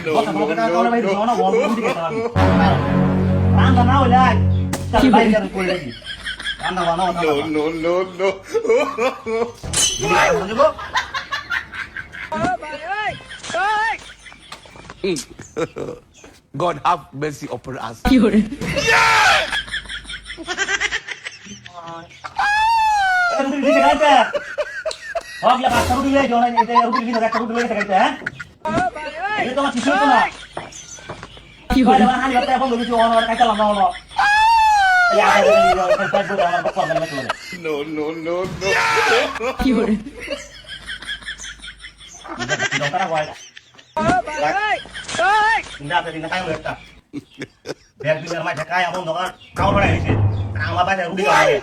কথা বলতে না কারণে ভাই জনা বল বুঝি খেতে হবে রান্না না হইলে চল বাইরে গিয়ে করে দেখি রান্না বানাও না no God have mercy upon us. রুটি দিতে খাইতে হগলা বাচ্চা রুটি লই জনা এই রুটি দিতে একটা রুটি লই খাইতে হ্যাঁ এই তো আমার কিছু তো না কি হলো হানি বাচ্চা এখন রুটি অন খাইতে লাম না হলো এই আগে খাইতে বড় আমার বাচ্চা লাগবে চলে কি হলো দোকান হয় না তো দিন খাইও একটা ব্যাগ দিনের মাঝে খাই আমন দোকান কাউ পড়ে গেছে আমার বাচ্চা রুটি খাবে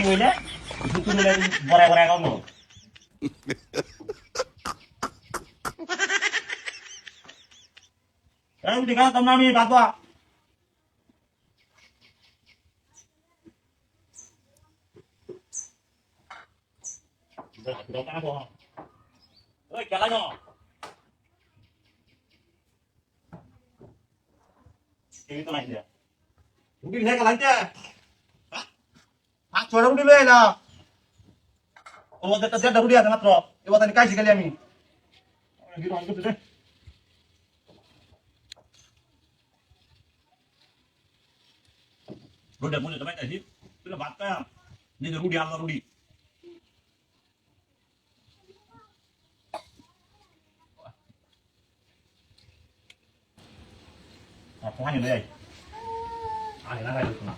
বলে বড় বড় কাম এই দিকে তোমরা আমি বাবা ওই কেলা যাও এই তো নাই দিয়া রুটি খেয়ে গেলাইতে আজ ছোট রুটি লই না ওর মধ্যে একটা দেড়টা রুটি আছে মাত্র এবার আমি কাইছি গেলি আমি রুটি মুঝে তো বাইতে তুই ভাত কা নিজে রুটি আলাদা রুটি পানি লই আয় না গাইছ না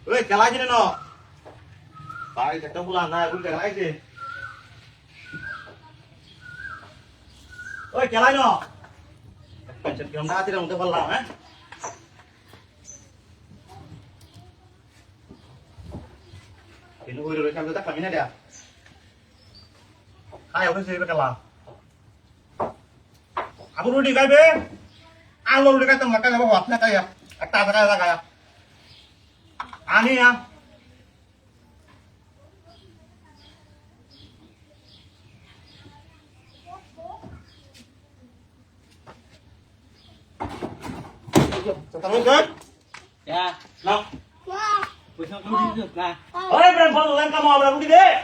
ওই খেলাইছে না ভাই একটা বলা না এখন খেলাইছে ওই খেলাই না পেছন কি আমরা আতিরা মধ্যে বললাম হ্যাঁ কিন্তু ওই রকম কাম তো খাবি না দেয়া খাই ওকে সেই বেলা আবু রুটি খাইবে আলু রুটি খাইতে মাকা যাবো ভাত না খাইয়া একটা আধা খাইয়া আনি Tao good? Yeah. No. Wow. We're not doing this now. Ôi, bạn con lên cam mò là đi đi.